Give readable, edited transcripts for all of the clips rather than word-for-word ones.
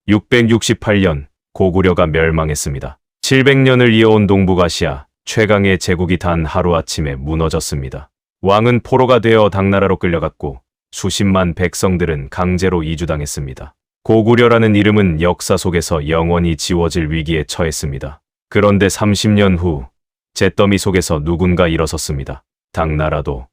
668년 고구려가 멸망했습니다. 700년을 이어온 동북아시아 최강의 제국이 단 하루아침에 무너졌습니다. 왕은 포로가 되어 당나라로 끌려갔고 수십만 백성들은 강제로 이주당했습니다. 고구려라는 이름은 역사 속에서 영원히 지워질 위기에 처했습니다. 그런데 30년 후 잿더미 속에서 누군가 일어섰습니다. 당나라도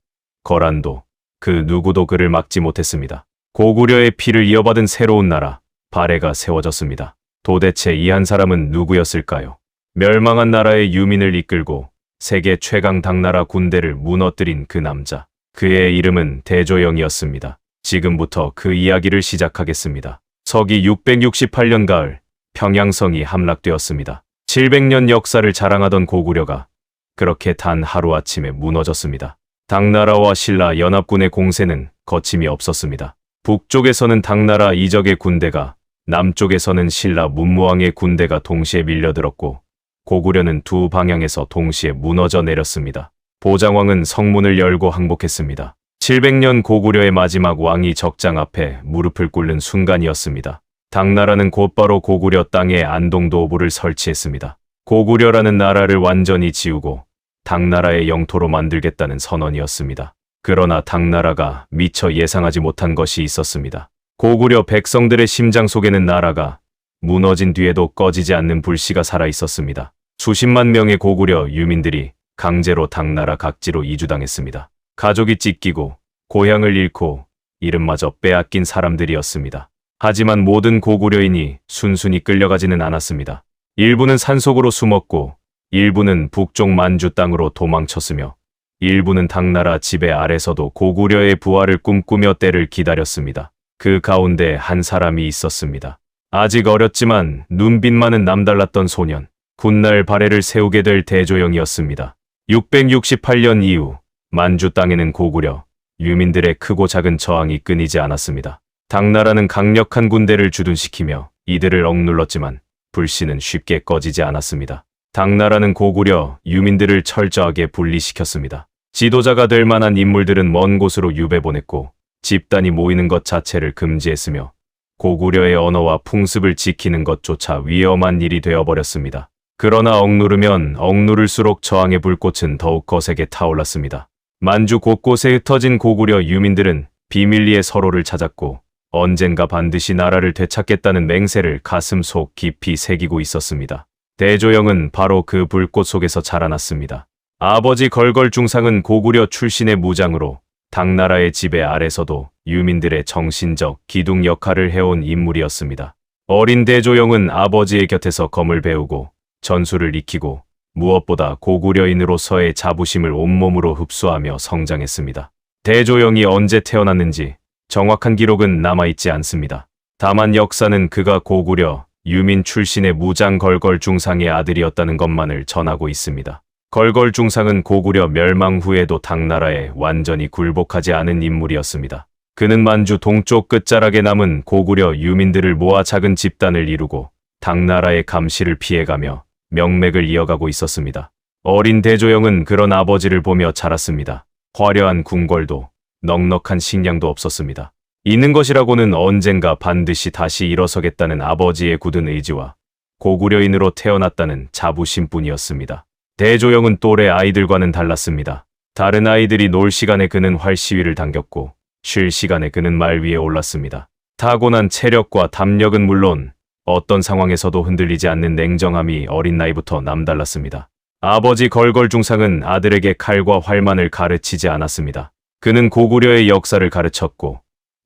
거란도 그 누구도 그를 막지 못했습니다. 고구려의 피를 이어받은 새로운 나라 발해가 세워졌습니다. 도대체 이 한 사람은 누구였을까요? 멸망한 나라의 유민을 이끌고 세계 최강 당나라 군대를 무너뜨린 그 남자. 그의 이름은 대조영이었습니다. 지금부터 그 이야기를 시작하겠습니다. 서기 668년 가을 평양성이 함락되었습니다. 700년 역사를 자랑하던 고구려가 그렇게 단 하루아침에 무너졌습니다. 당나라와 신라 연합군의 공세는 거침이 없었습니다. 북쪽에서는 당나라 이적의 군대가, 남쪽에서는 신라 문무왕의 군대가 동시에 밀려들었고 고구려는 두 방향에서 동시에 무너져 내렸습니다. 보장왕은 성문을 열고 항복했습니다. 700년 고구려의 마지막 왕이 적장 앞에 무릎을 꿇는 순간이었습니다. 당나라는 곧바로 고구려 땅에 안동도보를 설치했습니다. 고구려라는 나라를 완전히 지우고 당나라의 영토로 만들겠다는 선언이었습니다. 그러나 당나라가 미처 예상하지 못한 것이 있었습니다. 고구려 백성들의 심장 속에는 나라가 무너진 뒤에도 꺼지지 않는 불씨가 살아 있었습니다. 수십만 명의 고구려 유민들이 강제로 당나라 각지로 이주당했습니다. 가족이 찢기고 고향을 잃고 이름마저 빼앗긴 사람들이었습니다. 하지만 모든 고구려인이 순순히 끌려가지는 않았습니다. 일부는 산속으로 숨었고 일부는 북쪽 만주 땅으로 도망쳤으며 일부는 당나라 지배 아래서도 고구려의 부활을 꿈꾸며 때를 기다렸습니다. 그 가운데 한 사람이 있었습니다. 아직 어렸지만 눈빛만은 남달랐던 소년, 훗날 발해를 세우게 될 대조영이었습니다. 668년 이후 만주 땅에는 고구려 유민들의 크고 작은 저항이 끊이지 않았습니다. 당나라는 강력한 군대를 주둔시키며 이들을 억눌렀지만 불씨는 쉽게 꺼지지 않았습니다. 당나라는 고구려 유민들을 철저하게 분리시켰습니다. 지도자가 될 만한 인물들은 먼 곳으로 유배보냈고 집단이 모이는 것 자체를 금지했으며 고구려의 언어와 풍습을 지키는 것조차 위험한 일이 되어버렸습니다. 그러나 억누르면 억누를수록 저항의 불꽃은 더욱 거세게 타올랐습니다. 만주 곳곳에 흩어진 고구려 유민들은 비밀리에 서로를 찾았고 언젠가 반드시 나라를 되찾겠다는 맹세를 가슴 속 깊이 새기고 있었습니다. 대조영은 바로 그 불꽃 속에서 자라났습니다. 아버지 걸걸중상은 고구려 출신의 무장으로 당나라의 지배 아래서도 유민들의 정신적 기둥 역할을 해온 인물이었습니다. 어린 대조영은 아버지의 곁에서 검을 배우고 전술을 익히고 무엇보다 고구려인으로서의 자부심을 온몸으로 흡수하며 성장했습니다. 대조영이 언제 태어났는지 정확한 기록은 남아있지 않습니다. 다만 역사는 그가 고구려 유민 출신의 무장 걸걸중상의 아들이었다는 것만을 전하고 있습니다. 걸걸중상은 고구려 멸망 후에도 당나라에 완전히 굴복하지 않은 인물이었습니다. 그는 만주 동쪽 끝자락에 남은 고구려 유민들을 모아 작은 집단을 이루고 당나라의 감시를 피해가며 명맥을 이어가고 있었습니다. 어린 대조영은 그런 아버지를 보며 자랐습니다. 화려한 궁궐도 넉넉한 식량도 없었습니다. 있는 것이라고는 언젠가 반드시 다시 일어서겠다는 아버지의 굳은 의지와 고구려인으로 태어났다는 자부심뿐이었습니다. 대조영은 또래 아이들과는 달랐습니다. 다른 아이들이 놀 시간에 그는 활시위를 당겼고 쉴 시간에 그는 말 위에 올랐습니다. 타고난 체력과 담력은 물론 어떤 상황에서도 흔들리지 않는 냉정함이 어린 나이부터 남달랐습니다. 아버지 걸걸중상은 아들에게 칼과 활만을 가르치지 않았습니다. 그는 고구려의 역사를 가르쳤고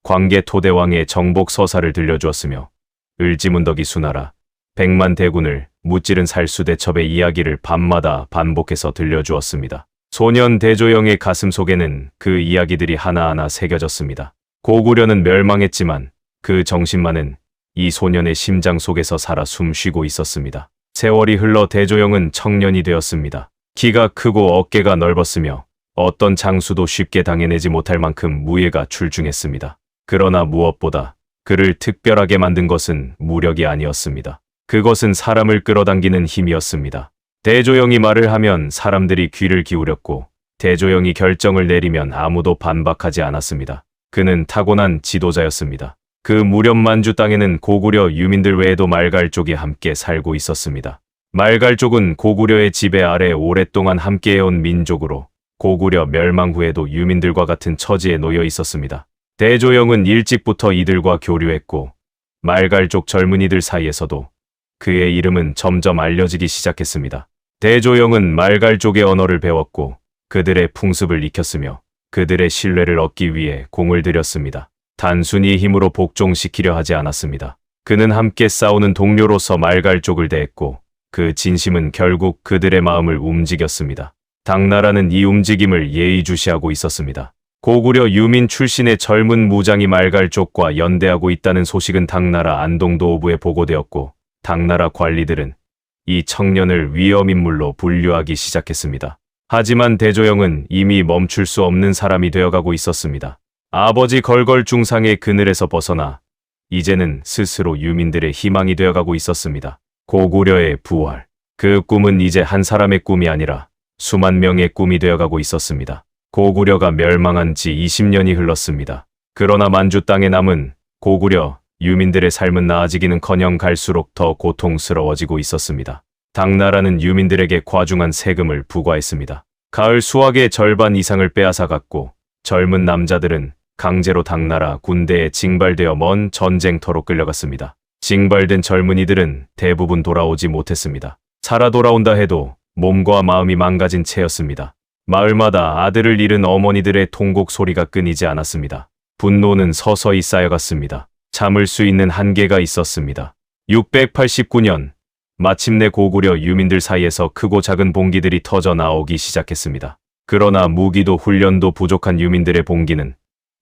광개 토대왕의 정복 서사를 들려주었으며 을지문덕이 수나라, 백만 대군을 무찌른 살수대첩의 이야기를 밤마다 반복해서 들려주었습니다. 소년 대조영의 가슴 속에는 그 이야기들이 하나하나 새겨졌습니다. 고구려는 멸망했지만 그 정신만은 이 소년의 심장 속에서 살아 숨쉬고 있었습니다. 세월이 흘러 대조영은 청년이 되었습니다. 키가 크고 어깨가 넓었으며 어떤 장수도 쉽게 당해내지 못할 만큼 무예가 출중했습니다. 그러나 무엇보다 그를 특별하게 만든 것은 무력이 아니었습니다. 그것은 사람을 끌어당기는 힘이었습니다. 대조영이 말을 하면 사람들이 귀를 기울였고 대조영이 결정을 내리면 아무도 반박하지 않았습니다. 그는 타고난 지도자였습니다. 그 무렵 만주 땅에는 고구려 유민들 외에도 말갈족이 함께 살고 있었습니다. 말갈족은 고구려의 지배 아래 오랫동안 함께해온 민족으로 고구려 멸망 후에도 유민들과 같은 처지에 놓여 있었습니다. 대조영은 일찍부터 이들과 교류했고 말갈족 젊은이들 사이에서도 그의 이름은 점점 알려지기 시작했습니다. 대조영은 말갈족의 언어를 배웠고 그들의 풍습을 익혔으며 그들의 신뢰를 얻기 위해 공을 들였습니다. 단순히 힘으로 복종시키려 하지 않았습니다. 그는 함께 싸우는 동료로서 말갈족을 대했고 그 진심은 결국 그들의 마음을 움직였습니다. 당나라는 이 움직임을 예의주시하고 있었습니다. 고구려 유민 출신의 젊은 무장이 말갈족과 연대하고 있다는 소식은 당나라 안동도호부에 보고되었고 당나라 관리들은 이 청년을 위험인물로 분류하기 시작했습니다. 하지만 대조영은 이미 멈출 수 없는 사람이 되어가고 있었습니다. 아버지 걸걸중상의 그늘에서 벗어나 이제는 스스로 유민들의 희망이 되어가고 있었습니다. 고구려의 부활. 그 꿈은 이제 한 사람의 꿈이 아니라 수만 명의 꿈이 되어가고 있었습니다. 고구려가 멸망한 지 20년이 흘렀습니다. 그러나 만주 땅에 남은 고구려 유민들의 삶은 나아지기는커녕 갈수록 더 고통스러워지고 있었습니다. 당나라는 유민들에게 과중한 세금을 부과했습니다. 가을 수확의 절반 이상을 빼앗아갔고 젊은 남자들은 강제로 당나라 군대에 징발되어 먼 전쟁터로 끌려갔습니다. 징발된 젊은이들은 대부분 돌아오지 못했습니다. 살아 돌아온다 해도 몸과 마음이 망가진 채였습니다. 마을마다 아들을 잃은 어머니들의 통곡 소리가 끊이지 않았습니다. 분노는 서서히 쌓여갔습니다. 참을 수 있는 한계가 있었습니다. 689년 마침내 고구려 유민들 사이에서 크고 작은 봉기들이 터져 나오기 시작했습니다. 그러나 무기도 훈련도 부족한 유민들의 봉기는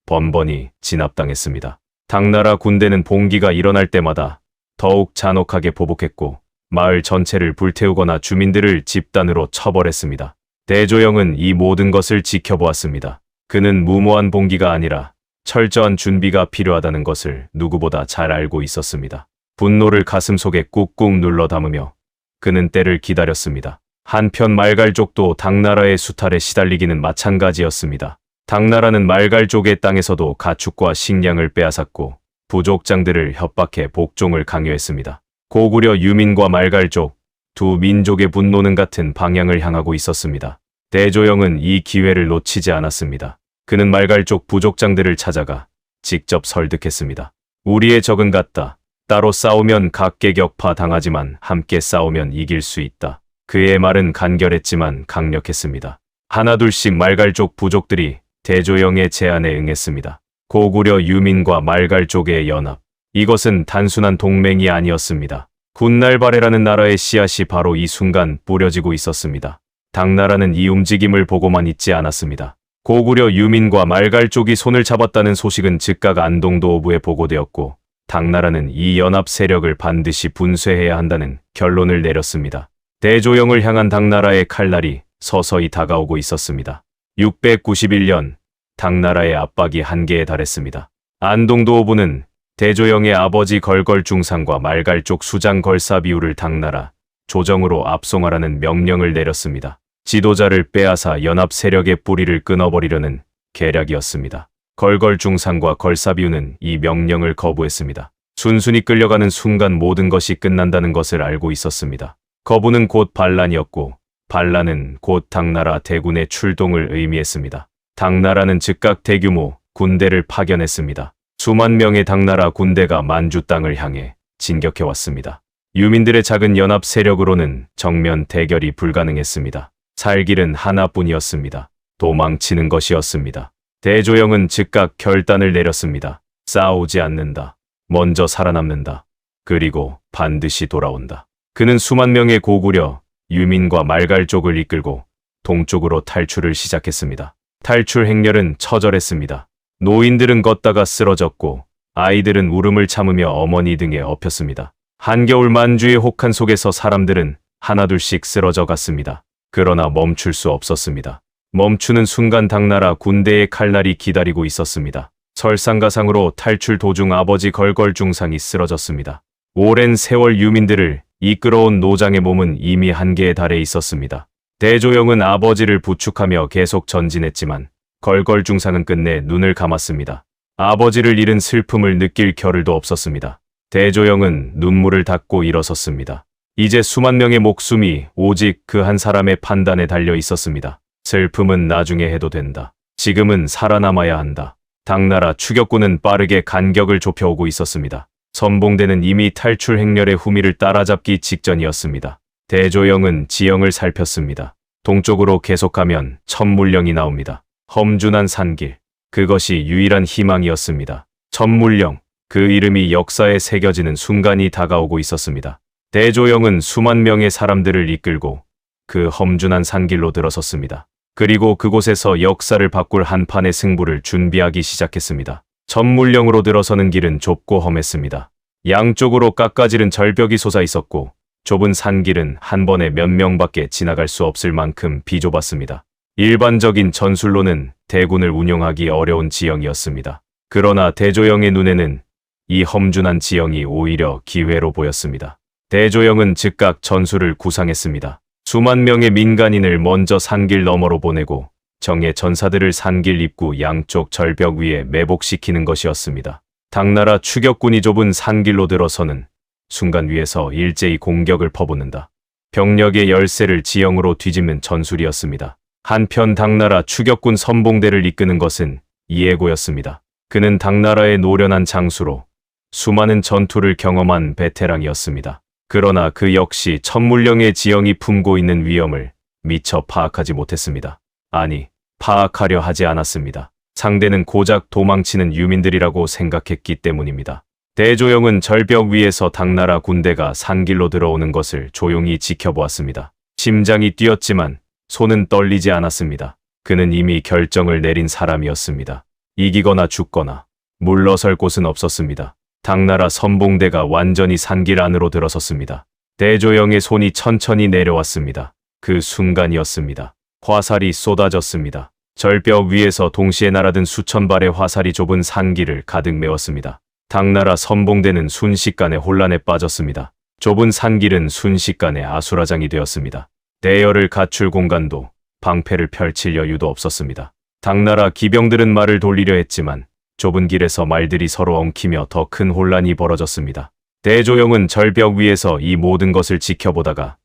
번번이 진압당했습니다. 당나라 군대는 봉기가 일어날 때마다 더욱 잔혹하게 보복했고 마을 전체를 불태우거나 주민들을 집단으로 처벌했습니다. 대조영은 이 모든 것을 지켜보았습니다. 그는 무모한 봉기가 아니라 철저한 준비가 필요하다는 것을 누구보다 잘 알고 있었습니다. 분노를 가슴속에 꾹꾹 눌러 담으며 그는 때를 기다렸습니다. 한편 말갈족도 당나라의 수탈에 시달리기는 마찬가지였습니다. 당나라는 말갈족의 땅에서도 가축과 식량을 빼앗았고 부족장들을 협박해 복종을 강요했습니다. 고구려 유민과 말갈족 두 민족의 분노는 같은 방향을 향하고 있었습니다. 대조영은 이 기회를 놓치지 않았습니다. 그는 말갈족 부족장들을 찾아가 직접 설득했습니다. 우리의 적은 같다. 따로 싸우면 각계격파 당하지만 함께 싸우면 이길 수 있다. 그의 말은 간결했지만 강력했습니다. 하나둘씩 말갈족 부족들이 대조영의 제안에 응했습니다. 고구려 유민과 말갈족의 연합. 이것은 단순한 동맹이 아니었습니다. 굿날바레라는 나라의 씨앗이 바로 이 순간 뿌려지고 있었습니다. 당나라는 이 움직임을 보고만 있지 않았습니다. 고구려 유민과 말갈족이 손을 잡았다는 소식은 즉각 안동도호부에 보고되었고 당나라는 이 연합 세력을 반드시 분쇄해야 한다는 결론을 내렸습니다. 대조영을 향한 당나라의 칼날이 서서히 다가오고 있었습니다. 691년 당나라의 압박이 한계에 달했습니다. 안동도호부는 대조영의 아버지 걸걸중상과 말갈족 수장 걸사비우를 당나라 조정으로 압송하라는 명령을 내렸습니다. 지도자를 빼앗아 연합 세력의 뿌리를 끊어버리려는 계략이었습니다. 걸걸중상과 걸사비우는 이 명령을 거부했습니다. 순순히 끌려가는 순간 모든 것이 끝난다는 것을 알고 있었습니다. 거부는 곧 반란이었고 반란은 곧 당나라 대군의 출동을 의미했습니다. 당나라는 즉각 대규모 군대를 파견했습니다. 수만 명의 당나라 군대가 만주 땅을 향해 진격해왔습니다. 유민들의 작은 연합 세력으로는 정면 대결이 불가능했습니다. 살 길은 하나뿐이었습니다. 도망치는 것이었습니다. 대조영은 즉각 결단을 내렸습니다. 싸우지 않는다. 먼저 살아남는다. 그리고 반드시 돌아온다. 그는 수만 명의 고구려, 유민과 말갈족을 이끌고 동쪽으로 탈출을 시작했습니다. 탈출 행렬은 처절했습니다. 노인들은 걷다가 쓰러졌고 아이들은 울음을 참으며 어머니 등에 엎였습니다. 한겨울 만주의 혹한 속에서 사람들은 하나둘씩 쓰러져 갔습니다. 그러나 멈출 수 없었습니다. 멈추는 순간 당나라 군대의 칼날이 기다리고 있었습니다. 설상가상으로 탈출 도중 아버지 걸걸중상이 쓰러졌습니다. 오랜 세월 유민들을 이끌어온 노장의 몸은 이미 한계에 달해 있었습니다. 대조영은 아버지를 부축하며 계속 전진했지만 걸걸중상은 끝내 눈을 감았습니다. 아버지를 잃은 슬픔을 느낄 겨를도 없었습니다. 대조영은 눈물을 닦고 일어섰습니다. 이제 수만 명의 목숨이 오직 그 한 사람의 판단에 달려 있었습니다. 슬픔은 나중에 해도 된다. 지금은 살아남아야 한다. 당나라 추격군은 빠르게 간격을 좁혀오고 있었습니다. 선봉대는 이미 탈출 행렬의 후미를 따라잡기 직전이었습니다. 대조영은 지형을 살폈습니다. 동쪽으로 계속하면 천물령이 나옵니다. 험준한 산길. 그것이 유일한 희망이었습니다. 천물령. 그 이름이 역사에 새겨지는 순간이 다가오고 있었습니다. 대조영은 수만 명의 사람들을 이끌고 그 험준한 산길로 들어섰습니다. 그리고 그곳에서 역사를 바꿀 한판의 승부를 준비하기 시작했습니다. 천물령으로 들어서는 길은 좁고 험했습니다. 양쪽으로 깎아지른 절벽이 솟아 있었고 좁은 산길은 한 번에 몇 명밖에 지나갈 수 없을 만큼 비좁았습니다. 일반적인 전술로는 대군을 운용하기 어려운 지형이었습니다. 그러나 대조영의 눈에는 이 험준한 지형이 오히려 기회로 보였습니다. 대조영은 즉각 전술을 구상했습니다. 수만 명의 민간인을 먼저 산길 너머로 보내고 정예 전사들을 산길 입구 양쪽 절벽 위에 매복시키는 것이었습니다. 당나라 추격군이 좁은 산길로 들어서는 순간 위에서 일제히 공격을 퍼붓는다. 병력의 열세를 지형으로 뒤집는 전술이었습니다. 한편 당나라 추격군 선봉대를 이끄는 것은 이해고였습니다. 그는 당나라의 노련한 장수로 수많은 전투를 경험한 베테랑이었습니다. 그러나 그 역시 천물령의 지형이 품고 있는 위험을 미처 파악하지 못했습니다. 아니, 파악하려 하지 않았습니다. 상대는 고작 도망치는 유민들이라고 생각했기 때문입니다. 대조영은 절벽 위에서 당나라 군대가 산길로 들어오는 것을 조용히 지켜보았습니다. 심장이 뛰었지만 손은 떨리지 않았습니다. 그는 이미 결정을 내린 사람이었습니다. 이기거나 죽거나 물러설 곳은 없었습니다. 당나라 선봉대가 완전히 산길 안으로 들어섰습니다. 대조영의 손이 천천히 내려왔습니다. 그 순간이었습니다. 화살이 쏟아졌습니다. 절벽 위에서 동시에 날아든 수천 발의 화살이 좁은 산길을 가득 메웠습니다. 당나라 선봉대는 순식간에 혼란에 빠졌습니다. 좁은 산길은 순식간에 아수라장이 되었습니다. 대열을 갖출 공간도 방패를 펼칠 여유도 없었습니다. 당나라 기병들은 말을 돌리려 했지만 좁은 길에서 말들이 서로 엉키며 더 큰 혼란이 벌어졌습니다. 대조영은 절벽 위에서 이 모든 것을 지켜보다가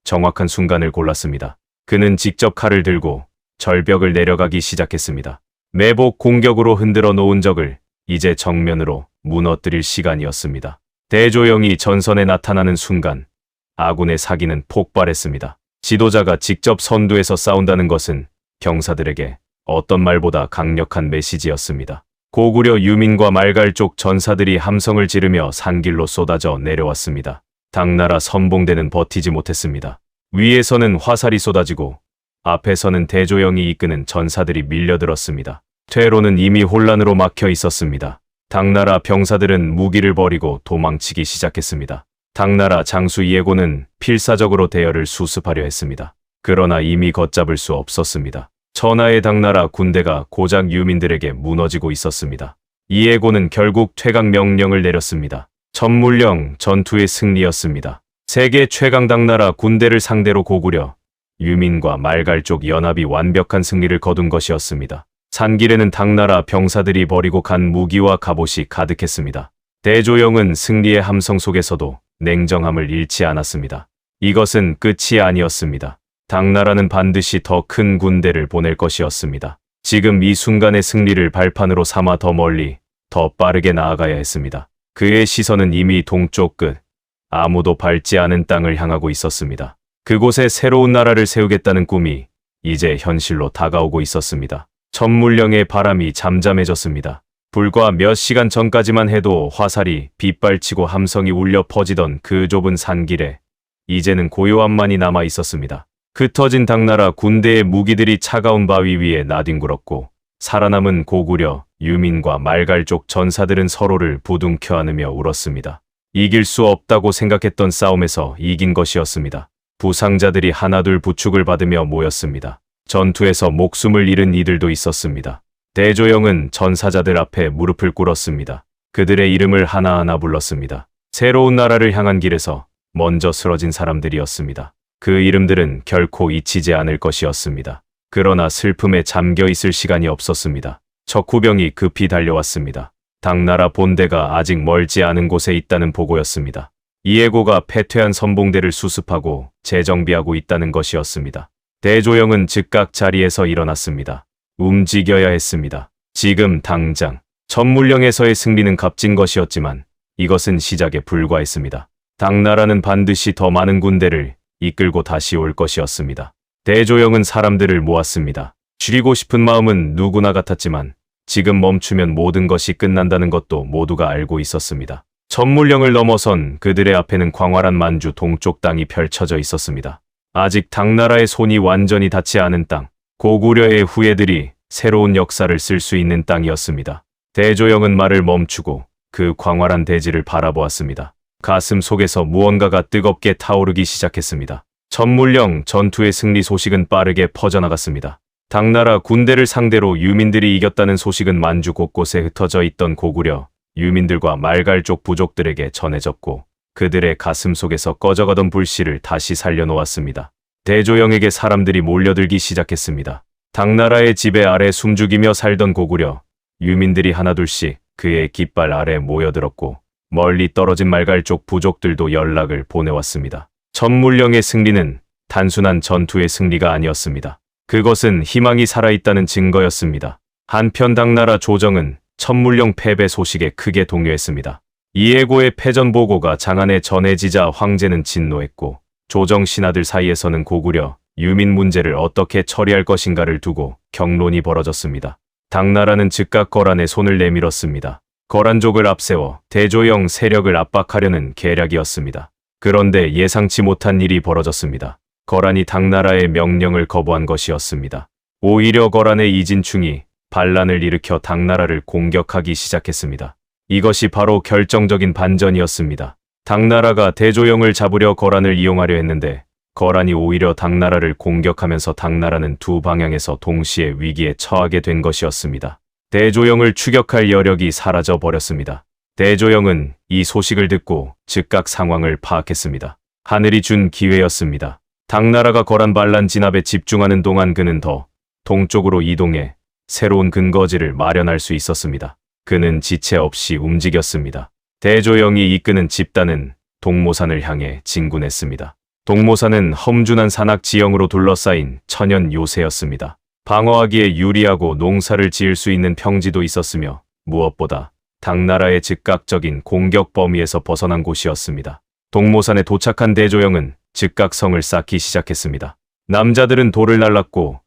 정확한 순간을 골랐습니다. 그는 직접 칼을 들고 절벽을 내려가기 시작했습니다. 매복 공격으로 흔들어 놓은 적을 이제 정면으로 무너뜨릴 시간이었습니다. 대조영이 전선에 나타나는 순간 아군의 사기는 폭발했습니다. 지도자가 직접 선두에서 싸운다는 것은 병사들에게 어떤 말보다 강력한 메시지였습니다. 고구려 유민과 말갈 쪽 전사들이 함성을 지르며 산길로 쏟아져 내려왔습니다. 당나라 선봉대는 버티지 못했습니다. 위에서는 화살이 쏟아지고 앞에서는 대조영이 이끄는 전사들이 밀려들었습니다. 퇴로는 이미 혼란으로 막혀 있었습니다. 당나라 병사들은 무기를 버리고 도망치기 시작했습니다. 당나라 장수 이해고는 필사적으로 대열을 수습하려 했습니다. 그러나 이미 걷잡을 수 없었습니다. 천하의 당나라 군대가 고작 유민들에게 무너지고 있었습니다. 이해고는 결국 퇴각 명령을 내렸습니다. 천물령 전투의 승리였습니다. 세계 최강 당나라 군대를 상대로 고구려, 유민과 말갈 쪽 연합이 완벽한 승리를 거둔 것이었습니다. 산길에는 당나라 병사들이 버리고 간 무기와 갑옷이 가득했습니다. 대조영은 승리의 함성 속에서도 냉정함을 잃지 않았습니다. 이것은 끝이 아니었습니다. 당나라는 반드시 더 큰 군대를 보낼 것이었습니다. 지금 이 순간의 승리를 발판으로 삼아 더 멀리, 더 빠르게 나아가야 했습니다. 그의 시선은 이미 동쪽 끝, 아무도 밟지 않은 땅을 향하고 있었습니다. 그곳에 새로운 나라를 세우겠다는 꿈이 이제 현실로 다가오고 있었습니다. 천물령의 바람이 잠잠해졌습니다. 불과 몇 시간 전까지만 해도 화살이 빗발치고 함성이 울려 퍼지던 그 좁은 산길에 이제는 고요함만이 남아 있었습니다. 흩어진 당나라 군대의 무기들이 차가운 바위 위에 나뒹굴었고 살아남은 고구려, 유민과 말갈 쪽 전사들은 서로를 부둥켜 안으며 울었습니다. 이길 수 없다고 생각했던 싸움에서 이긴 것이었습니다. 부상자들이 하나둘 부축을 받으며 모였습니다. 전투에서 목숨을 잃은 이들도 있었습니다. 대조영은 전사자들 앞에 무릎을 꿇었습니다. 그들의 이름을 하나하나 불렀습니다. 새로운 나라를 향한 길에서 먼저 쓰러진 사람들이었습니다. 그 이름들은 결코 잊히지 않을 것이었습니다. 그러나 슬픔에 잠겨 있을 시간이 없었습니다. 척후병이 급히 달려왔습니다. 당나라 본대가 아직 멀지 않은 곳에 있다는 보고였습니다. 이해고가 패퇴한 선봉대를 수습하고 재정비하고 있다는 것이었습니다. 대조영은 즉각 자리에서 일어났습니다. 움직여야 했습니다. 지금 당장. 천물령에서의 승리는 값진 것이었지만 이것은 시작에 불과했습니다. 당나라는 반드시 더 많은 군대를 이끌고 다시 올 것이었습니다. 대조영은 사람들을 모았습니다. 줄이고 싶은 마음은 누구나 같았지만 지금 멈추면 모든 것이 끝난다는 것도 모두가 알고 있었습니다. 천물령을 넘어선 그들의 앞에는 광활한 만주 동쪽 땅이 펼쳐져 있었습니다. 아직 당나라의 손이 완전히 닿지 않은 땅, 고구려의 후예들이 새로운 역사를 쓸 수 있는 땅이었습니다. 대조영은 말을 멈추고 그 광활한 대지를 바라보았습니다. 가슴 속에서 무언가가 뜨겁게 타오르기 시작했습니다. 천물령 전투의 승리 소식은 빠르게 퍼져나갔습니다. 당나라 군대를 상대로 유민들이 이겼다는 소식은 만주 곳곳에 흩어져 있던 고구려 유민들과 말갈족 부족들에게 전해졌고 그들의 가슴 속에서 꺼져가던 불씨를 다시 살려놓았습니다. 대조영에게 사람들이 몰려들기 시작했습니다. 당나라의 지배 아래 숨죽이며 살던 고구려 유민들이 하나둘씩 그의 깃발 아래 모여들었고 멀리 떨어진 말갈족 부족들도 연락을 보내왔습니다. 천물령의 승리는 단순한 전투의 승리가 아니었습니다. 그것은 희망이 살아있다는 증거였습니다. 한편 당나라 조정은 천물령 패배 소식에 크게 동요했습니다. 이해고의 패전 보고가 장안에 전해지자 황제는 진노했고 조정 신하들 사이에서는 고구려 유민 문제를 어떻게 처리할 것인가를 두고 격론이 벌어졌습니다. 당나라는 즉각 거란에 손을 내밀었습니다. 거란족을 앞세워 대조영 세력을 압박하려는 계략이었습니다. 그런데 예상치 못한 일이 벌어졌습니다. 거란이 당나라의 명령을 거부한 것이었습니다. 오히려 거란의 이진충이 반란을 일으켜 당나라를 공격하기 시작했습니다. 이것이 바로 결정적인 반전이었습니다. 당나라가 대조영을 잡으려 거란을 이용하려 했는데 거란이 오히려 당나라를 공격하면서 당나라는 두 방향에서 동시에 위기에 처하게 된 것이었습니다. 대조영을 추격할 여력이 사라져 버렸습니다. 대조영은 이 소식을 듣고 즉각 상황을 파악했습니다. 하늘이 준 기회였습니다. 당나라가 거란 반란 진압에 집중하는 동안 그는 더 동쪽으로 이동해 새로운 근거지를 마련할 수 있었습니다. 그는 지체 없이 움직였습니다. 대조영이 이끄는 집단은 동모산을 향해 진군했습니다. 동모산은 험준한 산악 지형으로 둘러싸인 천연 요새였습니다. 방어하기에 유리하고 농사를 지을 수 있는 평지도 있었으며 무엇보다 당나라의 즉각적인 공격 범위에서 벗어난 곳이었습니다. 동모산에 도착한 대조영은 즉각 성을 쌓기 시작했습니다. 남자들은 돌을 날랐고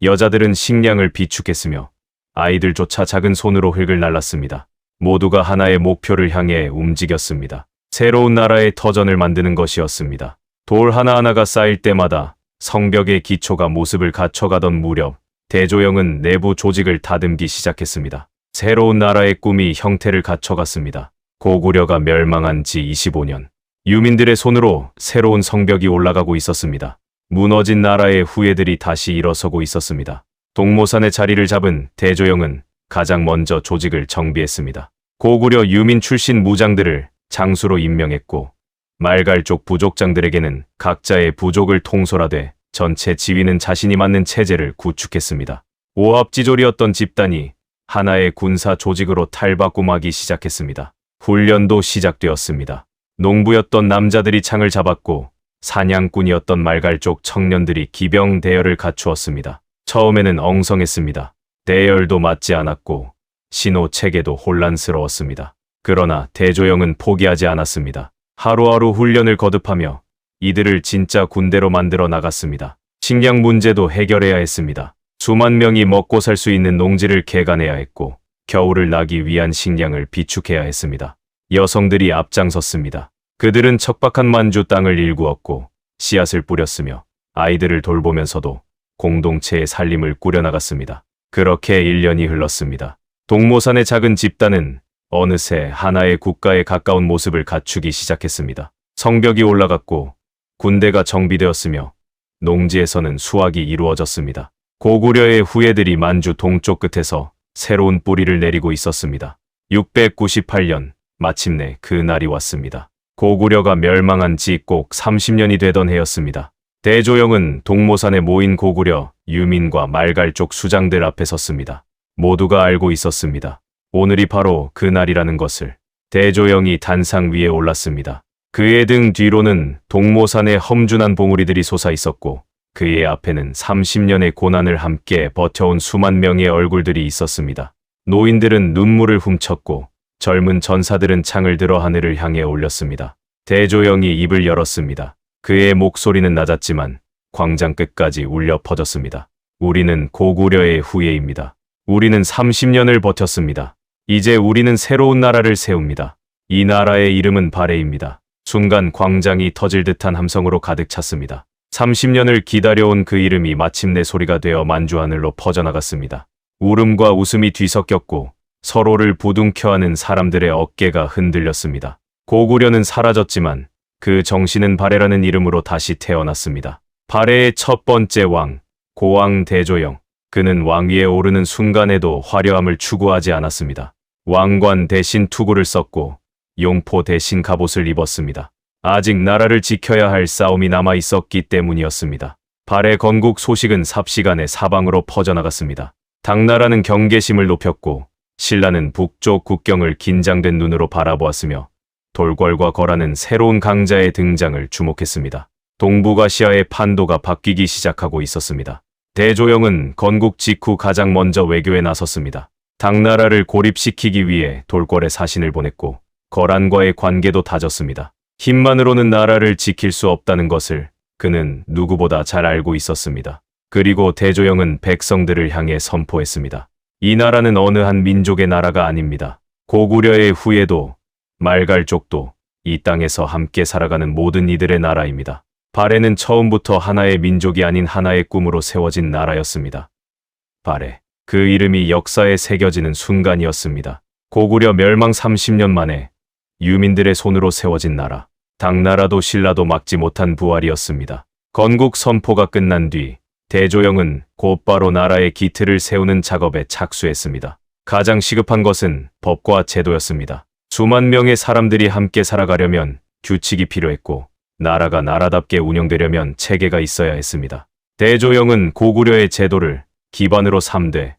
여자들은 식량을 비축했으며 아이들조차 작은 손으로 흙을 날랐습니다. 모두가 하나의 목표를 향해 움직였습니다. 새로운 나라의 터전을 만드는 것이었습니다. 돌 하나하나가 쌓일 때마다 성벽의 기초가 모습을 갖춰가던 무렵 대조영은 내부 조직을 다듬기 시작했습니다. 새로운 나라의 꿈이 형태를 갖춰갔습니다. 고구려가 멸망한 지 25년. 유민들의 손으로 새로운 성벽이 올라가고 있었습니다. 무너진 나라의 후예들이 다시 일어서고 있었습니다. 동모산의 자리를 잡은 대조영은 가장 먼저 조직을 정비했습니다. 고구려 유민 출신 무장들을 장수로 임명했고 말갈족 부족장들에게는 각자의 부족을 통솔하되 전체 지휘는 자신이 맡는 체제를 구축했습니다. 오합지졸이었던 집단이 하나의 군사 조직으로 탈바꿈하기 시작했습니다. 훈련도 시작되었습니다. 농부였던 남자들이 창을 잡았고 사냥꾼이었던 말갈족 청년들이 기병 대열을 갖추었습니다. 처음에는 엉성했습니다. 대열도 맞지 않았고 신호 체계도 혼란스러웠습니다. 그러나 대조영은 포기하지 않았습니다. 하루하루 훈련을 거듭하며 이들을 진짜 군대로 만들어 나갔습니다. 식량 문제도 해결해야 했습니다. 수만 명이 먹고 살 수 있는 농지를 개간해야 했고 겨울을 나기 위한 식량을 비축해야 했습니다. 여성들이 앞장섰습니다. 그들은 척박한 만주 땅을 일구었고 씨앗을 뿌렸으며 아이들을 돌보면서도 공동체의 살림을 꾸려나갔습니다. 그렇게 1년이 흘렀습니다. 동모산의 작은 집단은 어느새 하나의 국가에 가까운 모습을 갖추기 시작했습니다. 성벽이 올라갔고 군대가 정비되었으며 농지에서는 수확이 이루어졌습니다. 고구려의 후예들이 만주 동쪽 끝에서 새로운 뿌리를 내리고 있었습니다. 698년 마침내 그 날이 왔습니다. 고구려가 멸망한 지 꼭 30년이 되던 해였습니다. 대조영은 동모산에 모인 고구려 유민과 말갈족 수장들 앞에 섰습니다. 모두가 알고 있었습니다. 오늘이 바로 그 날이라는 것을. 대조영이 단상 위에 올랐습니다. 그의 등 뒤로는 동모산의 험준한 봉우리들이 솟아 있었고 그의 앞에는 30년의 고난을 함께 버텨온 수만 명의 얼굴들이 있었습니다. 노인들은 눈물을 훔쳤고 젊은 전사들은 창을 들어 하늘을 향해 올렸습니다. 대조영이 입을 열었습니다. 그의 목소리는 낮았지만 광장 끝까지 울려 퍼졌습니다. 우리는 고구려의 후예입니다. 우리는 30년을 버텼습니다. 이제 우리는 새로운 나라를 세웁니다. 이 나라의 이름은 발해입니다. 순간 광장이 터질 듯한 함성으로 가득 찼습니다. 30년을 기다려온 그 이름이 마침내 소리가 되어 만주하늘로 퍼져나갔습니다. 울음과 웃음이 뒤섞였고 서로를 부둥켜 안은 사람들의 어깨가 흔들렸습니다. 고구려는 사라졌지만 그 정신은 발해라는 이름으로 다시 태어났습니다. 발해의 첫 번째 왕, 고왕 대조영. 그는 왕위에 오르는 순간에도 화려함을 추구하지 않았습니다. 왕관 대신 투구를 썼고 용포 대신 갑옷을 입었습니다. 아직 나라를 지켜야 할 싸움이 남아 있었기 때문이었습니다. 발해 건국 소식은 삽시간에 사방으로 퍼져나갔습니다. 당나라는 경계심을 높였고 신라는 북쪽 국경을 긴장된 눈으로 바라보았으며 돌궐과 거라는 새로운 강자의 등장을 주목했습니다. 동북아시아의 판도가 바뀌기 시작하고 있었습니다. 대조영은 건국 직후 가장 먼저 외교에 나섰습니다. 당나라를 고립시키기 위해 돌궐에 사신을 보냈고 거란과의 관계도 다졌습니다. 힘만으로는 나라를 지킬 수 없다는 것을 그는 누구보다 잘 알고 있었습니다. 그리고 대조영은 백성들을 향해 선포했습니다. 이 나라는 어느 한 민족의 나라가 아닙니다. 고구려의 후예도 말갈족도 이 땅에서 함께 살아가는 모든 이들의 나라입니다. 발해는 처음부터 하나의 민족이 아닌 하나의 꿈으로 세워진 나라였습니다. 발해. 그 이름이 역사에 새겨지는 순간이었습니다. 고구려 멸망 30년 만에 유민들의 손으로 세워진 나라. 당나라도 신라도 막지 못한 부활이었습니다. 건국 선포가 끝난 뒤 대조영은 곧바로 나라의 기틀을 세우는 작업에 착수했습니다. 가장 시급한 것은 법과 제도였습니다. 수만 명의 사람들이 함께 살아가려면 규칙이 필요했고 나라가 나라답게 운영되려면 체계가 있어야 했습니다. 대조영은 고구려의 제도를 기반으로 삼되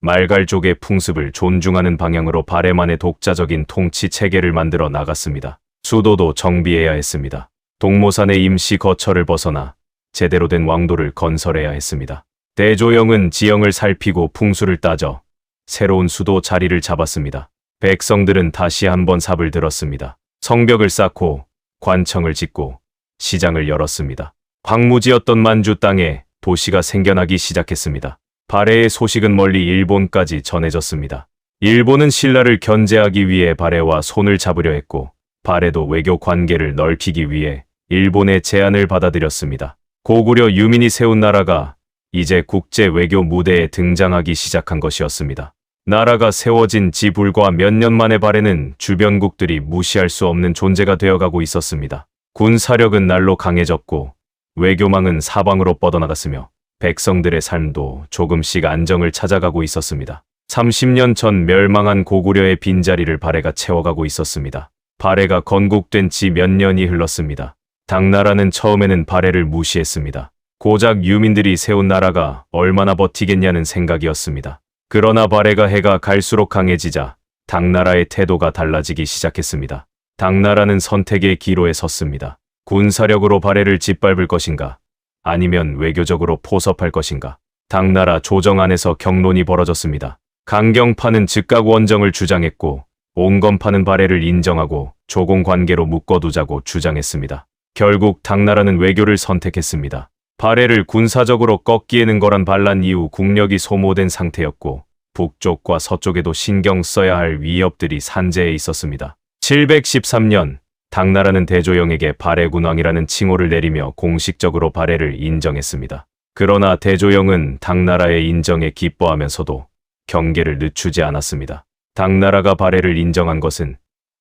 말갈족의 풍습을 존중하는 방향으로 발해만의 독자적인 통치 체계를 만들어 나갔습니다. 수도도 정비해야 했습니다. 동모산의 임시 거처를 벗어나 제대로 된 왕도를 건설해야 했습니다. 대조영은 지형을 살피고 풍수를 따져 새로운 수도 자리를 잡았습니다. 백성들은 다시 한번 삽을 들었습니다. 성벽을 쌓고 관청을 짓고 시장을 열었습니다. 황무지였던 만주 땅에 도시가 생겨나기 시작했습니다. 발해의 소식은 멀리 일본까지 전해졌습니다. 일본은 신라를 견제하기 위해 발해와 손을 잡으려 했고 발해도 외교 관계를 넓히기 위해 일본의 제안을 받아들였습니다. 고구려 유민이 세운 나라가 이제 국제 외교 무대에 등장하기 시작한 것이었습니다. 나라가 세워진 지 불과 몇 년 만에 발해는 주변국들이 무시할 수 없는 존재가 되어가고 있었습니다. 군사력은 날로 강해졌고 외교망은 사방으로 뻗어나갔으며 백성들의 삶도 조금씩 안정을 찾아가고 있었습니다. 30년 전 멸망한 고구려의 빈자리를 발해가 채워가고 있었습니다. 발해가 건국된 지 몇 년이 흘렀습니다. 당나라는 처음에는 발해를 무시했습니다. 고작 유민들이 세운 나라가 얼마나 버티겠냐는 생각이었습니다. 그러나 발해가 해가 갈수록 강해지자 당나라의 태도가 달라지기 시작했습니다. 당나라는 선택의 기로에 섰습니다. 군사력으로 발해를 짓밟을 것인가? 아니면 외교적으로 포섭할 것인가? 당나라 조정 안에서 경론이 벌어졌습니다. 강경파는 즉각 원정을 주장했고 온건파는 발해를 인정하고 조공 관계로 묶어두자고 주장했습니다. 결국 당나라는 외교를 선택했습니다. 발해를 군사적으로 꺾기에는 거란 반란 이후 국력이 소모된 상태였고 북쪽과 서쪽에도 신경 써야 할 위협들이 산재해 있었습니다. 713년 당나라는 대조영에게 발해군왕이라는 칭호를 내리며 공식적으로 발해를 인정했습니다. 그러나 대조영은 당나라의 인정에 기뻐하면서도 경계를 늦추지 않았습니다. 당나라가 발해를 인정한 것은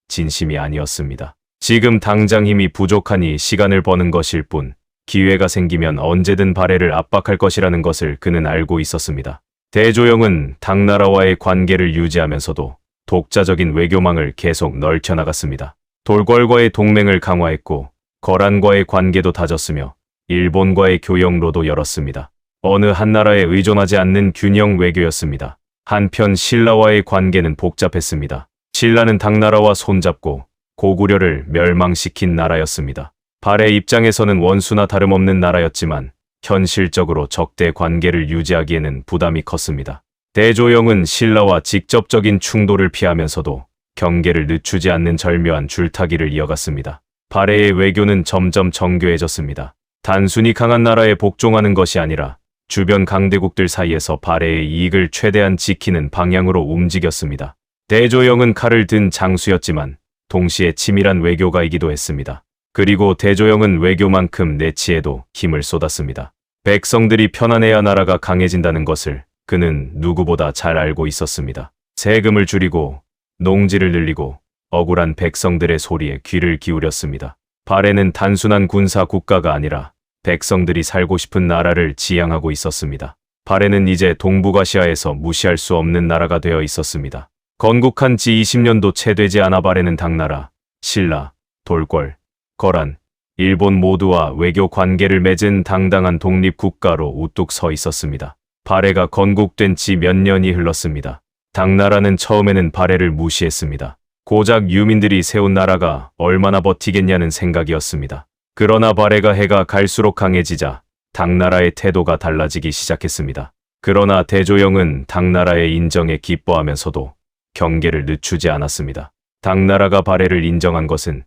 진심이 아니었습니다. 지금 당장 힘이 부족하니 시간을 버는 것일 뿐 기회가 생기면 언제든 발해를 압박할 것이라는 것을 그는 알고 있었습니다. 대조영은 당나라와의 관계를 유지하면서도 독자적인 외교망을 계속 넓혀나갔습니다. 돌궐과의 동맹을 강화했고 거란과의 관계도 다졌으며 일본과의 교역로도 열었습니다. 어느 한 나라에 의존하지 않는 균형 외교였습니다. 한편 신라와의 관계는 복잡했습니다. 신라는 당나라와 손잡고 고구려를 멸망시킨 나라였습니다. 발해 입장에서는 원수나 다름없는 나라였지만 현실적으로 적대 관계를 유지하기에는 부담이 컸습니다. 대조영은 신라와 직접적인 충돌을 피하면서도 경계를 늦추지 않는 절묘한 줄타기를 이어갔습니다. 발해의 외교는 점점 정교해졌습니다. 단순히 강한 나라에 복종하는 것이 아니라 주변 강대국들 사이에서 발해의 이익을 최대한 지키는 방향으로 움직였습니다. 대조영은 칼을 든 장수였지만 동시에 치밀한 외교가이기도 했습니다. 그리고 대조영은 외교만큼 내치에도 힘을 쏟았습니다. 백성들이 편안해야 나라가 강해진다는 것을 그는 누구보다 잘 알고 있었습니다. 세금을 줄이고 농지를 늘리고 억울한 백성들의 소리에 귀를 기울였습니다. 발해는 단순한 군사 국가가 아니라 백성들이 살고 싶은 나라를 지향하고 있었습니다. 발해는 이제 동북아시아에서 무시할 수 없는 나라가 되어 있었습니다. 건국한 지 20년도 채 되지 않아 발해는 당나라, 신라, 돌궐, 거란, 일본 모두와 외교 관계를 맺은 당당한 독립국가로 우뚝 서 있었습니다. 발해가 건국된 지 몇 년이 흘렀습니다. 당나라는 처음에는 발해를 무시했습니다. 고작 유민들이 세운 나라가 얼마나 버티겠냐는 생각이었습니다. 그러나 발해가 해가 갈수록 강해지자 당나라의 태도가 달라지기 시작했습니다. 그러나 대조영은 당나라의 인정에 기뻐하면서도 경계를 늦추지 않았습니다. 당나라가 발해를 인정한 것은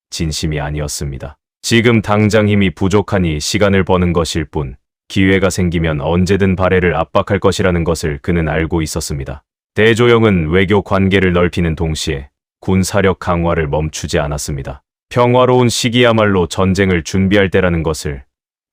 진심이 아니었습니다. 지금 당장 힘이 부족하니 시간을 버는 것일 뿐 기회가 생기면 언제든 발해를 압박할 것이라는 것을 그는 알고 있었습니다. 대조영은 외교 관계를 넓히는 동시에 군사력 강화를 멈추지 않았습니다. 평화로운 시기야말로 전쟁을 준비할 때라는 것을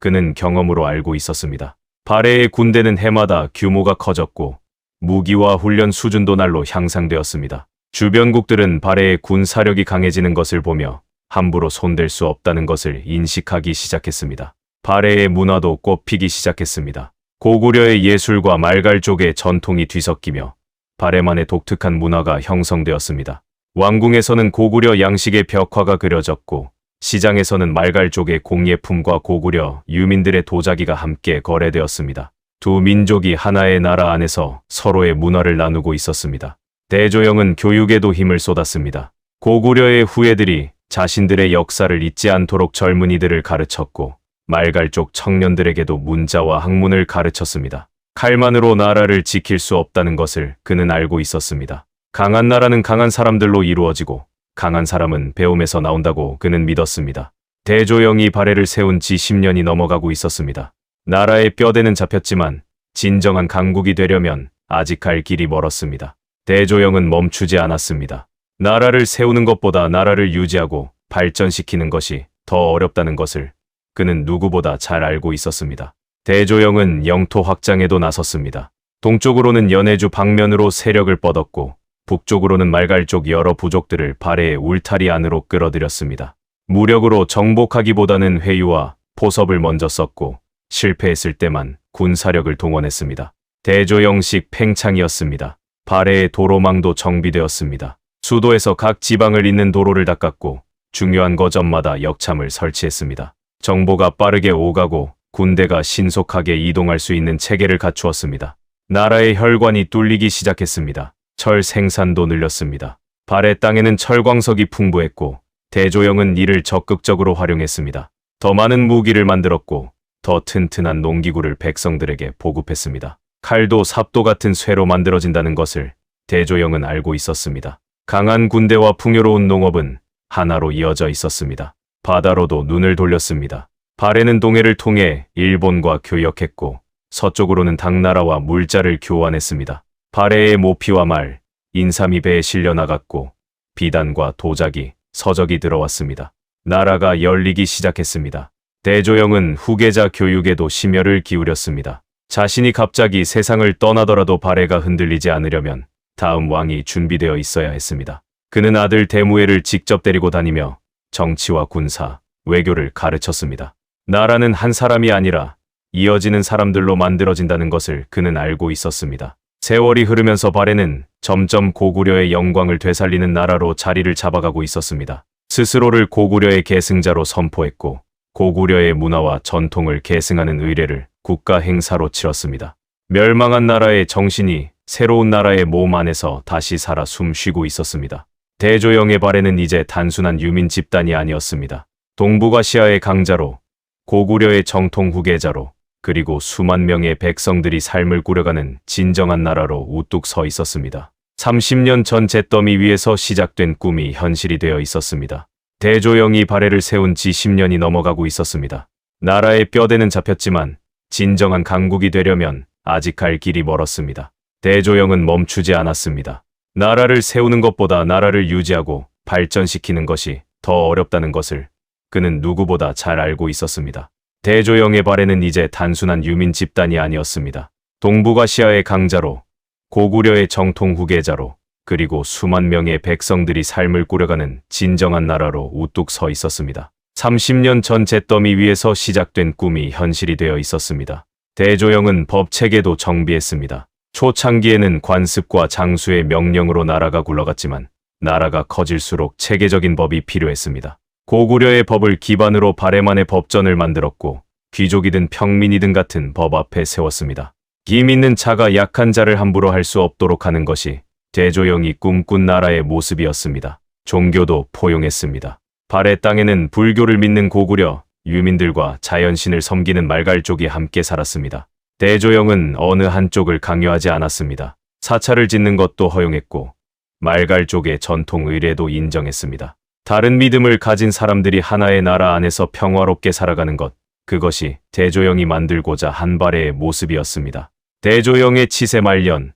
그는 경험으로 알고 있었습니다. 발해의 군대는 해마다 규모가 커졌고 무기와 훈련 수준도 날로 향상되었습니다. 주변국들은 발해의 군사력이 강해지는 것을 보며 함부로 손댈 수 없다는 것을 인식하기 시작했습니다. 발해의 문화도 꽃피기 시작했습니다. 고구려의 예술과 말갈족의 전통이 뒤섞이며 발해만의 독특한 문화가 형성되었습니다. 왕궁에서는 고구려 양식의 벽화가 그려졌고 시장에서는 말갈족의 공예품과 고구려 유민들의 도자기가 함께 거래되었습니다. 두 민족이 하나의 나라 안에서 서로의 문화를 나누고 있었습니다. 대조영은 교육에도 힘을 쏟았습니다. 고구려의 후예들이 자신들의 역사를 잊지 않도록 젊은이들을 가르쳤고 말갈족 청년들에게도 문자와 학문을 가르쳤습니다. 칼만으로 나라를 지킬 수 없다는 것을 그는 알고 있었습니다. 강한 나라는 강한 사람들로 이루어지고 강한 사람은 배움에서 나온다고 그는 믿었습니다. 대조영이 발해를 세운 지 10년이 넘어가고 있었습니다. 나라의 뼈대는 잡혔지만 진정한 강국이 되려면 아직 갈 길이 멀었습니다. 대조영은 멈추지 않았습니다. 나라를 세우는 것보다 나라를 유지하고 발전시키는 것이 더 어렵다는 것을 그는 누구보다 잘 알고 있었습니다. 대조영은 영토 확장에도 나섰습니다. 동쪽으로는 연해주 방면으로 세력을 뻗었고 북쪽으로는 말갈족 여러 부족들을 발해의 울타리 안으로 끌어들였습니다. 무력으로 정복하기보다는 회유와 포섭을 먼저 썼고 실패했을 때만 군사력을 동원했습니다. 대조영식 팽창이었습니다. 발해의 도로망도 정비되었습니다. 수도에서 각 지방을 잇는 도로를 닦았고 중요한 거점마다 역참을 설치했습니다. 정보가 빠르게 오가고 군대가 신속하게 이동할 수 있는 체계를 갖추었습니다. 나라의 혈관이 뚫리기 시작했습니다. 철 생산도 늘렸습니다. 발해 땅에는 철광석이 풍부했고 대조영은 이를 적극적으로 활용했습니다. 더 많은 무기를 만들었고 더 튼튼한 농기구를 백성들에게 보급했습니다. 칼도 삽도 같은 쇠로 만들어진다는 것을 대조영은 알고 있었습니다. 강한 군대와 풍요로운 농업은 하나로 이어져 있었습니다. 바다로도 눈을 돌렸습니다. 발해는 동해를 통해 일본과 교역했고 서쪽으로는 당나라와 물자를 교환했습니다. 발해의 모피와 말, 인삼이 배에 실려 나갔고 비단과 도자기, 서적이 들어왔습니다. 나라가 열리기 시작했습니다. 대조영은 후계자 교육에도 심혈을 기울였습니다. 자신이 갑자기 세상을 떠나더라도 발해가 흔들리지 않으려면 다음 왕이 준비되어 있어야 했습니다. 그는 아들 대무해를 직접 데리고 다니며 정치와 군사, 외교를 가르쳤습니다. 나라는 한 사람이 아니라 이어지는 사람들로 만들어진다는 것을 그는 알고 있었습니다. 세월이 흐르면서 발해는 점점 고구려의 영광을 되살리는 나라로 자리를 잡아가고 있었습니다. 스스로를 고구려의 계승자로 선포했고 고구려의 문화와 전통을 계승하는 의례를 국가 행사로 치렀습니다. 멸망한 나라의 정신이 새로운 나라의 몸 안에서 다시 살아 숨쉬고 있었습니다. 대조영의 발해는 이제 단순한 유민 집단이 아니었습니다. 동북아시아의 강자로, 고구려의 정통 후계자로, 그리고 수만 명의 백성들이 삶을 꾸려가는 진정한 나라로 우뚝 서 있었습니다. 30년 전 잿더미 위에서 시작된 꿈이 현실이 되어 있었습니다. 대조영이 발해를 세운 지 10년이 넘어가고 있었습니다. 나라의 뼈대는 잡혔지만 진정한 강국이 되려면 아직 갈 길이 멀었습니다. 대조영은 멈추지 않았습니다. 나라를 세우는 것보다 나라를 유지하고 발전시키는 것이 더 어렵다는 것을 그는 누구보다 잘 알고 있었습니다. 대조영의 발해는 이제 단순한 유민 집단이 아니었습니다. 동북아시아의 강자로, 고구려의 정통 후계자로, 그리고 수만 명의 백성들이 삶을 꾸려가는 진정한 나라로 우뚝 서 있었습니다. 30년 전 잿더미 위에서 시작된 꿈이 현실이 되어 있었습니다. 대조영은 법 체계도 정비했습니다. 초창기에는 관습과 장수의 명령으로 나라가 굴러갔지만 나라가 커질수록 체계적인 법이 필요했습니다. 고구려의 법을 기반으로 발해만의 법전을 만들었고 귀족이든 평민이든 같은 법 앞에 세웠습니다. 힘 있는 자가 약한 자를 함부로 할 수 없도록 하는 것이 대조영이 꿈꾼 나라의 모습이었습니다. 종교도 포용했습니다. 발해 땅에는 불교를 믿는 고구려 유민들과 자연신을 섬기는 말갈족이 함께 살았습니다. 대조영은 어느 한쪽을 강요하지 않았습니다. 사찰을 짓는 것도 허용했고 말갈족의 전통 의례도 인정했습니다. 다른 믿음을 가진 사람들이 하나의 나라 안에서 평화롭게 살아가는 것, 그것이 대조영이 만들고자 한 발해의 모습이었습니다. 대조영의 치세 말년,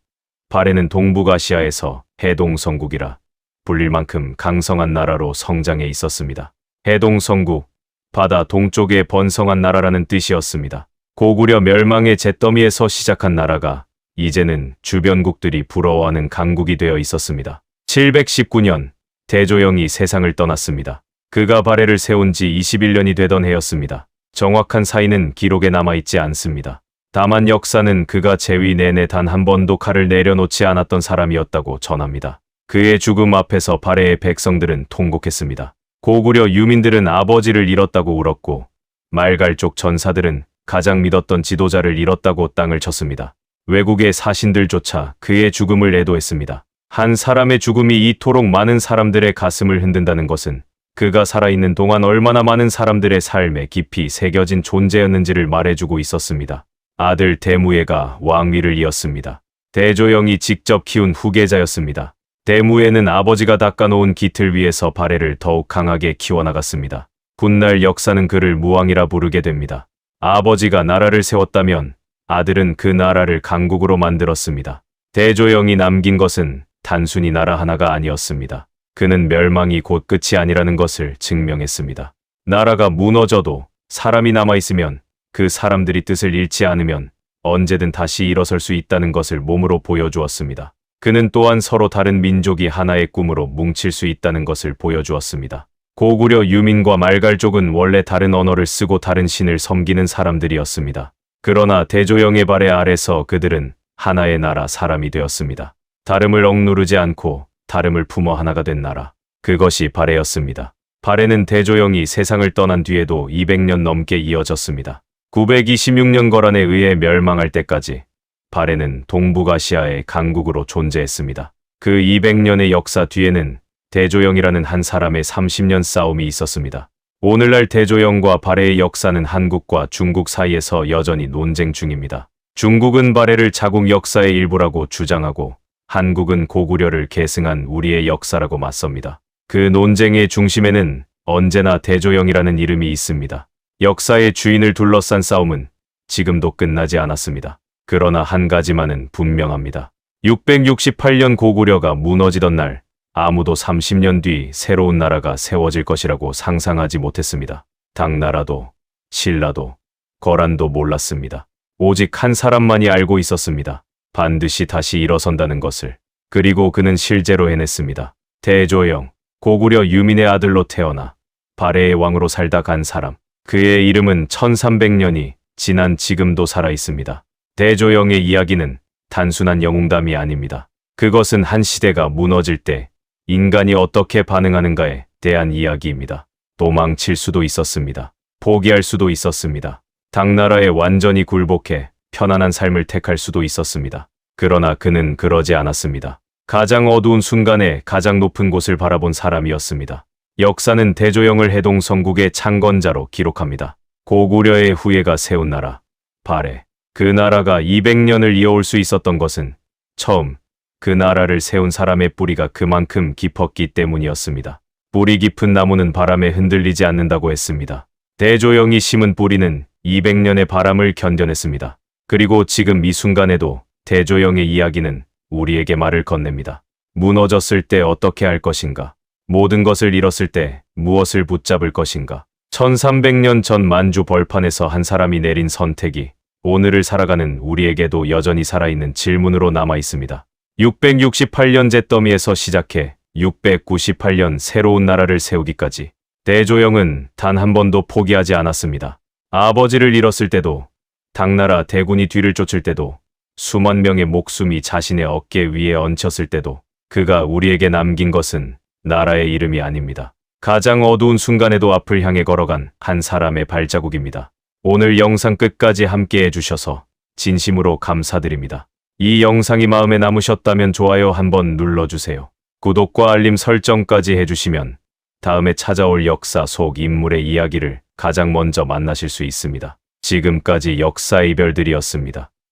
발해는 동북아시아에서 해동성국이라 불릴 만큼 강성한 나라로 성장해 있었습니다. 해동성국, 바다 동쪽에 번성한 나라라는 뜻이었습니다. 고구려 멸망의 잿더미에서 시작한 나라가 이제는 주변국들이 부러워하는 강국이 되어 있었습니다. 719년, 대조영이 세상을 떠났습니다. 그가 발해를 세운 지 21년이 되던 해였습니다. 정확한 사인은 기록에 남아있지 않습니다. 다만 역사는 그가 재위 내내 단 한 번도 칼을 내려놓지 않았던 사람이었다고 전합니다. 그의 죽음 앞에서 발해의 백성들은 통곡했습니다. 고구려 유민들은 아버지를 잃었다고 울었고 말갈족 전사들은 가장 믿었던 지도자를 잃었다고 땅을 쳤습니다. 외국의 사신들조차 그의 죽음을 애도했습니다. 한 사람의 죽음이 이토록 많은 사람들의 가슴을 흔든다는 것은 그가 살아있는 동안 얼마나 많은 사람들의 삶에 깊이 새겨진 존재였는지를 말해주고 있었습니다. 아들 대무예가 왕위를 이었습니다. 대조영이 직접 키운 후계자였습니다. 대무예는 아버지가 닦아놓은 기틀 위에서 발해를 더욱 강하게 키워나갔습니다. 훗날 역사는 그를 무왕이라 부르게 됩니다. 아버지가 나라를 세웠다면 아들은 그 나라를 강국으로 만들었습니다. 대조영이 남긴 것은 단순히 나라 하나가 아니었습니다. 그는 멸망이 곧 끝이 아니라는 것을 증명했습니다. 나라가 무너져도 사람이 남아있으면, 그 사람들이 뜻을 잃지 않으면 언제든 다시 일어설 수 있다는 것을 몸으로 보여주었습니다. 그는 또한 서로 다른 민족이 하나의 꿈으로 뭉칠 수 있다는 것을 보여주었습니다. 고구려 유민과 말갈족은 원래 다른 언어를 쓰고 다른 신을 섬기는 사람들이었습니다. 그러나 대조영의 발해 아래서 그들은 하나의 나라 사람이 되었습니다. 다름을 억누르지 않고 다름을 품어 하나가 된 나라. 그것이 발해였습니다. 발해는 대조영이 세상을 떠난 뒤에도 200년 넘게 이어졌습니다. 926년 거란에 의해 멸망할 때까지 발해는 동북아시아의 강국으로 존재했습니다. 그 200년의 역사 뒤에는 대조영이라는 한 사람의 30년 싸움이 있었습니다. 오늘날 대조영과 발해의 역사는 한국과 중국 사이에서 여전히 논쟁 중입니다. 중국은 발해를 자국 역사의 일부라고 주장하고 한국은 고구려를 계승한 우리의 역사라고 맞섭니다. 그 논쟁의 중심에는 언제나 대조영이라는 이름이 있습니다. 역사의 주인을 둘러싼 싸움은 지금도 끝나지 않았습니다. 그러나 한 가지만은 분명합니다. 668년 고구려가 무너지던 날 아무도 30년 뒤 새로운 나라가 세워질 것이라고 상상하지 못했습니다. 당나라도 신라도 거란도 몰랐습니다. 오직 한 사람만이 알고 있었습니다. 반드시 다시 일어선다는 것을. 그리고 그는 실제로 해냈습니다. 대조영, 고구려 유민의 아들로 태어나 발해의 왕으로 살다 간 사람. 그의 이름은 1300년이 지난 지금도 살아있습니다. 대조영의 이야기는 단순한 영웅담이 아닙니다. 그것은 한 시대가 무너질 때 인간이 어떻게 반응하는가에 대한 이야기입니다. 도망칠 수도 있었습니다. 포기할 수도 있었습니다. 당나라에 완전히 굴복해 편안한 삶을 택할 수도 있었습니다. 그러나 그는 그러지 않았습니다. 가장 어두운 순간에 가장 높은 곳을 바라본 사람이었습니다. 역사는 대조영을 해동 성국의 창건자로 기록합니다. 고구려의 후예가 세운 나라, 발해. 그 나라가 200년을 이어올 수 있었던 것은 처음 그 나라를 세운 사람의 뿌리가 그만큼 깊었기 때문이었습니다. 뿌리 깊은 나무는 바람에 흔들리지 않는다고 했습니다. 대조영이 심은 뿌리는 200년의 바람을 견뎌냈습니다. 그리고 지금 이 순간에도 대조영의 이야기는 우리에게 말을 건넵니다. 무너졌을 때 어떻게 할 것인가? 모든 것을 잃었을 때 무엇을 붙잡을 것인가? 1300년 전 만주 벌판에서 한 사람이 내린 선택이 오늘을 살아가는 우리에게도 여전히 살아있는 질문으로 남아 있습니다. 668년 잿더미에서 시작해 698년 새로운 나라를 세우기까지 대조영은 단 한 번도 포기하지 않았습니다. 아버지를 잃었을 때도, 당나라 대군이 뒤를 쫓을 때도, 수만 명의 목숨이 자신의 어깨 위에 얹혔을 때도 그가 우리에게 남긴 것은 나라의 이름이 아닙니다. 가장 어두운 순간에도 앞을 향해 걸어간 한 사람의 발자국입니다. 오늘 영상 끝까지 함께 해주셔서 진심으로 감사드립니다. 이 영상이 마음에 남으셨다면 좋아요 한번 눌러주세요. 구독과 알림 설정까지 해주시면 다음에 찾아올 역사 속 인물의 이야기를 가장 먼저 만나실 수 있습니다. 지금까지 역사 이별들이었습니다.